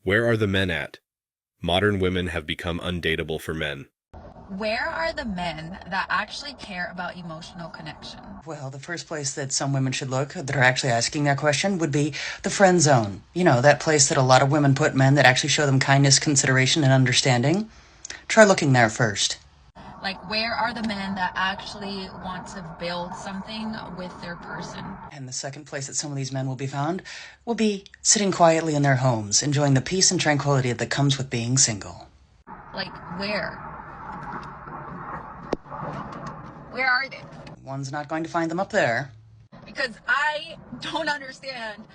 Where are the men at? Modern women have become undateable for men. Where are the men that actually care about emotional connection? Well, the first place that some women should look that are actually asking that question would be the friend zone. You know, that place that a lot of women put men that actually show them kindness, consideration, and understanding. Try looking there first. Like, where are the men that actually want to build something with their person? And the second place that some of these men will be found will be sitting quietly in their homes, enjoying the peace and tranquility that comes with being single. Like, where? Where are they? One's not going to find them up there. Because I don't understand.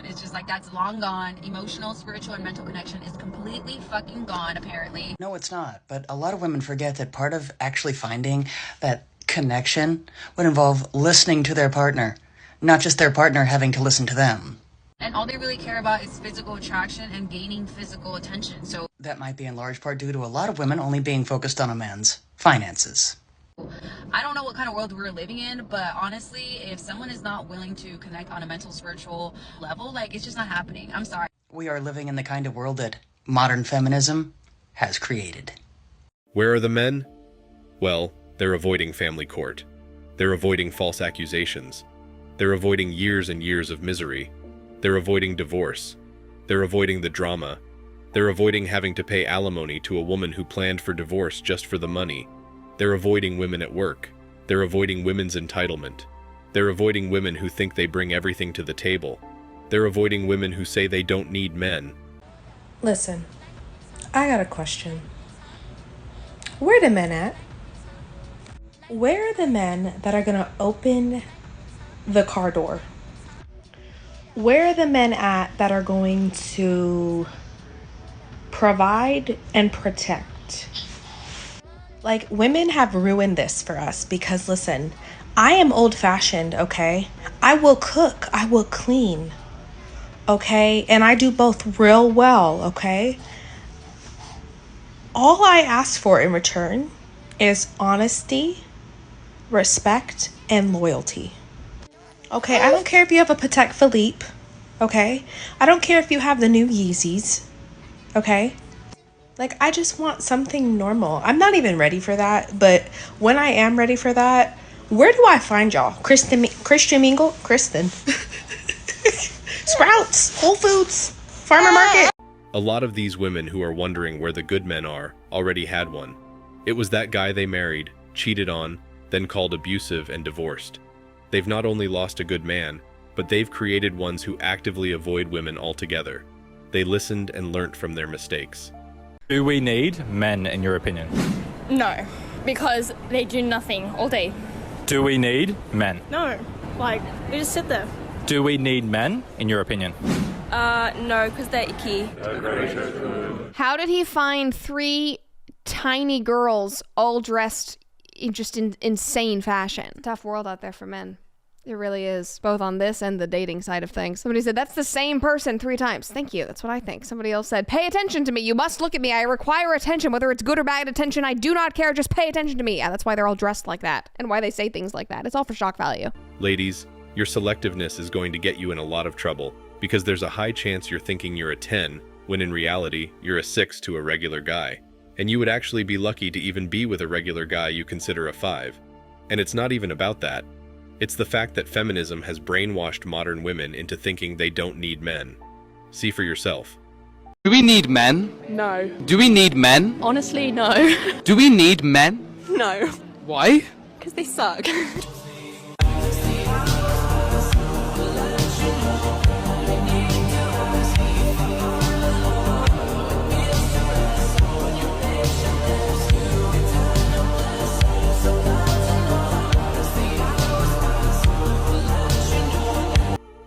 It's just like, that's long gone. Emotional, spiritual, and mental connection is completely fucking gone, apparently. No, it's not. But a lot of women forget that part of actually finding that connection would involve listening to their partner, not just their partner having to listen to them. And all they really care about is physical attraction and gaining physical attention. So that might be in large part due to a lot of women only being focused on a man's finances. I don't know what kind of world we're living in, but honestly, if someone is not willing to connect on a mental, spiritual level, like, it's just not happening. I'm sorry. We are living in the kind of world that modern feminism has created. Where are the men? Well, they're avoiding family court. They're avoiding false accusations. They're avoiding years and years of misery. They're avoiding divorce. They're avoiding the drama. They're avoiding having to pay alimony to a woman who planned for divorce just for the money. They're avoiding women at work. They're avoiding women's entitlement. They're avoiding women who think they bring everything to the table. They're avoiding women who say they don't need men. Listen, I got a question. Where are the men at? Where are the men that are gonna open the car door? Where are the men at that are going to provide and protect? Like, women have ruined this for us because, listen, I am old-fashioned, okay? I will cook, I will clean, okay? And I do both real well, okay? All I ask for in return is honesty, respect, and loyalty. Okay, I don't care if you have a Patek Philippe, okay? I don't care if you have the new Yeezys, okay? Like, I just want something normal. I'm not even ready for that, but when I am ready for that, where do I find y'all? Christian Mingle? Kristen. Sprouts, Whole Foods, Farmer Market. A lot of these women who are wondering where the good men are already had one. It was that guy they married, cheated on, then called abusive and divorced. They've not only lost a good man, but they've created ones who actively avoid women altogether. They listened and learnt from their mistakes. Do we need men, in your opinion? No, because they do nothing all day. Do we need men? No, like, they just sit there. Do we need men, in your opinion? No, because they're icky. How did he find 3 tiny girls all dressed in just insane fashion? Tough world out there for men. It really is, both on this and the dating side of things. Somebody said, that's the same person 3 times. Thank you. That's what I think. Somebody else said, pay attention to me. You must look at me. I require attention, whether it's good or bad attention. I do not care. Just pay attention to me. Yeah, that's why they're all dressed like that and why they say things like that. It's all for shock value. Ladies, your selectiveness is going to get you in a lot of trouble because there's a high chance you're thinking you're a 10 when in reality, you're a 6 to a regular guy. And you would actually be lucky to even be with a regular guy you consider a 5. And it's not even about that. It's the fact that feminism has brainwashed modern women into thinking they don't need men. See for yourself. Do we need men? No. Do we need men? Honestly, no. Do we need men? No. Why? Because they suck.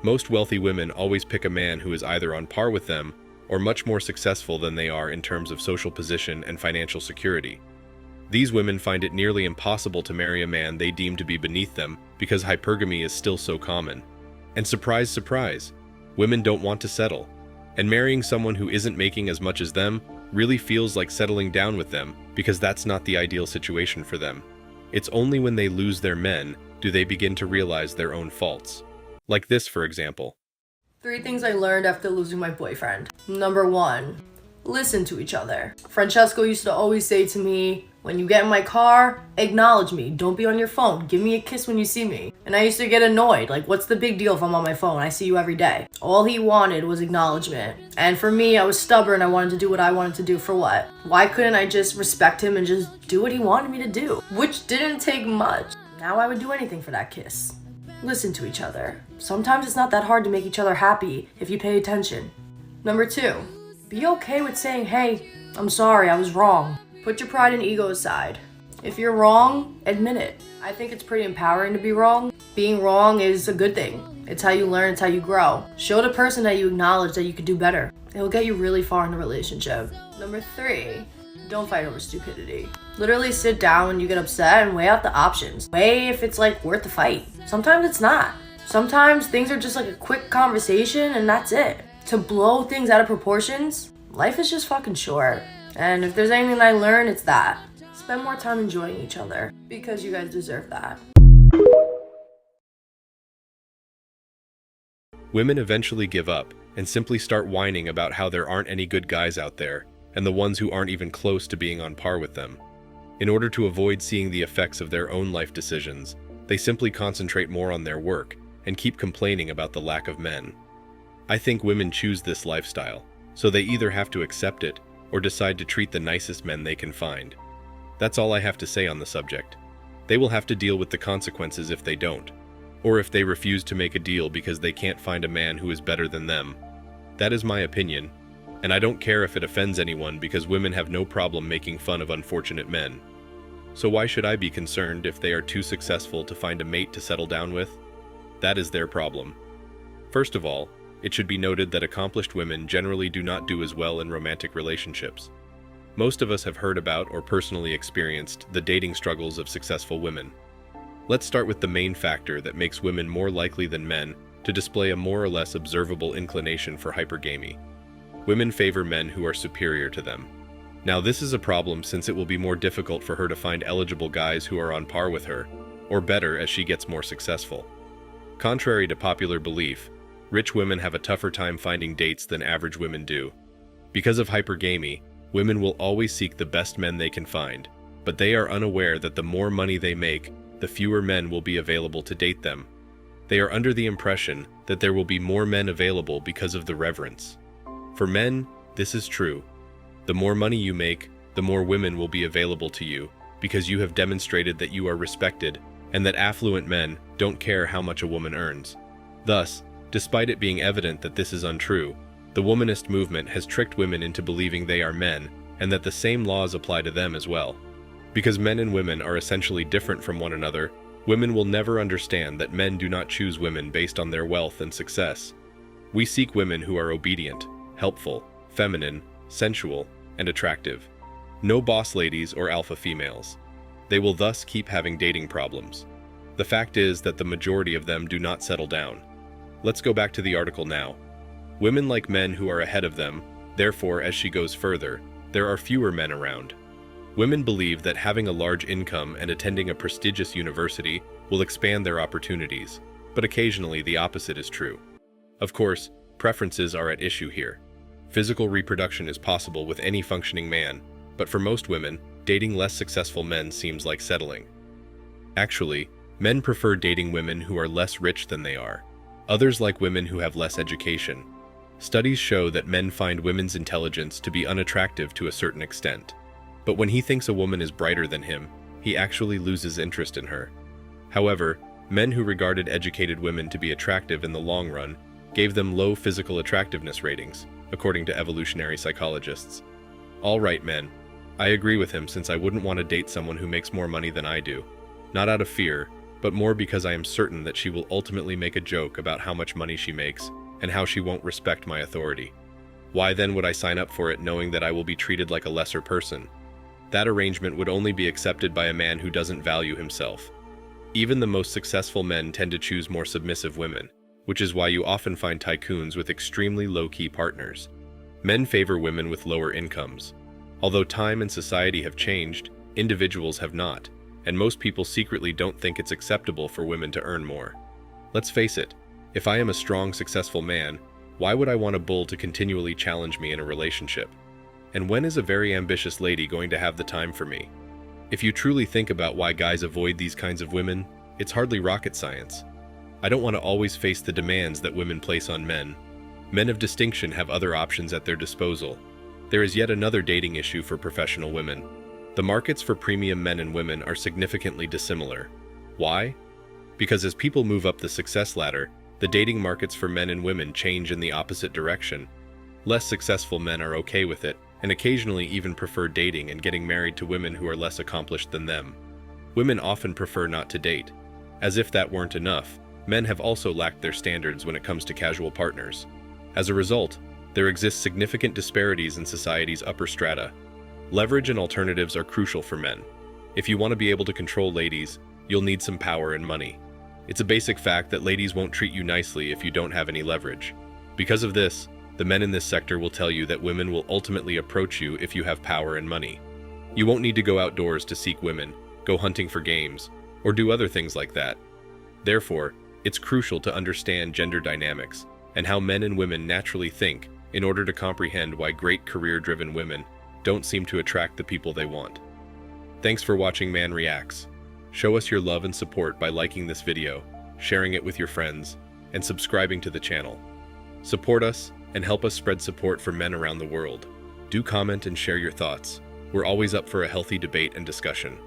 Most wealthy women always pick a man who is either on par with them or much more successful than they are in terms of social position and financial security. These women find it nearly impossible to marry a man they deem to be beneath them because hypergamy is still so common. And surprise, surprise, women don't want to settle. And marrying someone who isn't making as much as them really feels like settling down with them because that's not the ideal situation for them. It's only when they lose their men do they begin to realize their own faults. Like this, for example. 3 things I learned after losing my boyfriend. Number 1, listen to each other. Francesco used to always say to me, when you get in my car, acknowledge me. Don't be on your phone. Give me a kiss when you see me. And I used to get annoyed. Like, what's the big deal if I'm on my phone? I see you every day. All he wanted was acknowledgement. And for me, I was stubborn. I wanted to do what I wanted to do for what? Why couldn't I just respect him and just do what he wanted me to do? Which didn't take much. Now I would do anything for that kiss. Listen to each other. Sometimes it's not that hard to make each other happy if you pay attention. Number 2, be okay with saying, hey, I'm sorry, I was wrong. Put your pride and ego aside. If you're wrong, admit it. I think it's pretty empowering to be wrong. Being wrong is a good thing. It's how you learn, it's how you grow. Show the person that you acknowledge that you could do better. It'll get you really far in the relationship. Number 3, don't fight over stupidity. Literally sit down when you get upset and weigh out the options. Weigh if it's like worth the fight. Sometimes it's not. Sometimes things are just like a quick conversation and that's it. To blow things out of proportions, life is just fucking short. And if there's anything I learned, it's that. Spend more time enjoying each other because you guys deserve that. Women eventually give up and simply start whining about how there aren't any good guys out there, and the ones who aren't even close to being on par with them. In order to avoid seeing the effects of their own life decisions, they simply concentrate more on their work and keep complaining about the lack of men. I think women choose this lifestyle, so they either have to accept it or decide to treat the nicest men they can find. That's all I have to say on the subject. They will have to deal with the consequences if they don't, or if they refuse to make a deal because they can't find a man who is better than them. That is my opinion, and I don't care if it offends anyone because women have no problem making fun of unfortunate men. So why should I be concerned if they are too successful to find a mate to settle down with? That is their problem. First of all, it should be noted that accomplished women generally do not do as well in romantic relationships. Most of us have heard about or personally experienced the dating struggles of successful women. Let's start with the main factor that makes women more likely than men to display a more or less observable inclination for hypergamy. Women favor men who are superior to them. Now this is a problem since it will be more difficult for her to find eligible guys who are on par with her, or better as she gets more successful. Contrary to popular belief, rich women have a tougher time finding dates than average women do. Because of hypergamy, women will always seek the best men they can find, but they are unaware that the more money they make, the fewer men will be available to date them. They are under the impression that there will be more men available because of the reverence. For men, this is true. The more money you make, the more women will be available to you, because you have demonstrated that you are respected, and that affluent men don't care how much a woman earns. Thus, despite it being evident that this is untrue, the womanist movement has tricked women into believing they are men, and that the same laws apply to them as well. Because men and women are essentially different from one another, women will never understand that men do not choose women based on their wealth and success. We seek women who are obedient, helpful, feminine, sensual, and attractive. No boss ladies or alpha females. They will thus keep having dating problems. The fact is that the majority of them do not settle down. Let's go back to the article now. Women like men who are ahead of them, therefore as she goes further, there are fewer men around. Women believe that having a large income and attending a prestigious university will expand their opportunities, but occasionally the opposite is true. Of course, preferences are at issue here. Physical reproduction is possible with any functioning man, but for most women, dating less successful men seems like settling. Actually, men prefer dating women who are less rich than they are. Others like women who have less education. Studies show that men find women's intelligence to be unattractive to a certain extent. But when he thinks a woman is brighter than him, he actually loses interest in her. However, men who regarded educated women to be attractive in the long run gave them low physical attractiveness ratings, according to evolutionary psychologists. All right, men. I agree with him since I wouldn't want to date someone who makes more money than I do. Not out of fear, but more because I am certain that she will ultimately make a joke about how much money she makes and how she won't respect my authority. Why then would I sign up for it knowing that I will be treated like a lesser person? That arrangement would only be accepted by a man who doesn't value himself. Even the most successful men tend to choose more submissive women, which is why you often find tycoons with extremely low-key partners. Men favor women with lower incomes. Although time and society have changed, individuals have not, and most people secretly don't think it's acceptable for women to earn more. Let's face it, if I am a strong, successful man, Why would I want a bull to continually challenge me in a relationship? And when is a very ambitious lady going to have the time for me? If you truly think about why guys avoid these kinds of women, it's hardly rocket science. I don't want to always face the demands that women place on men. Men of distinction have other options at their disposal. There is yet another dating issue for professional women. The markets for premium men and women are significantly dissimilar. Why? Because as people move up the success ladder, the dating markets for men and women change in the opposite direction. Less successful men are okay with it, and occasionally even prefer dating and getting married to women who are less accomplished than them. Women often prefer not to date. As if that weren't enough, men have also lacked their standards when it comes to casual partners. As a result, there exist significant disparities in society's upper strata. Leverage and alternatives are crucial for men. If you want to be able to control ladies, you'll need some power and money. It's a basic fact that ladies won't treat you nicely if you don't have any leverage. Because of this, the men in this sector will tell you that women will ultimately approach you if you have power and money. You won't need to go outdoors to seek women, go hunting for games, or do other things like that. Therefore, it's crucial to understand gender dynamics and how men and women naturally think in order to comprehend why great career-driven women don't seem to attract the people they want. Thanks for watching Man Reacts. Show us your love and support by liking this video, sharing it with your friends, and subscribing to the channel. Support us and help us spread support for men around the world. Do comment and share your thoughts. We're always up for a healthy debate and discussion.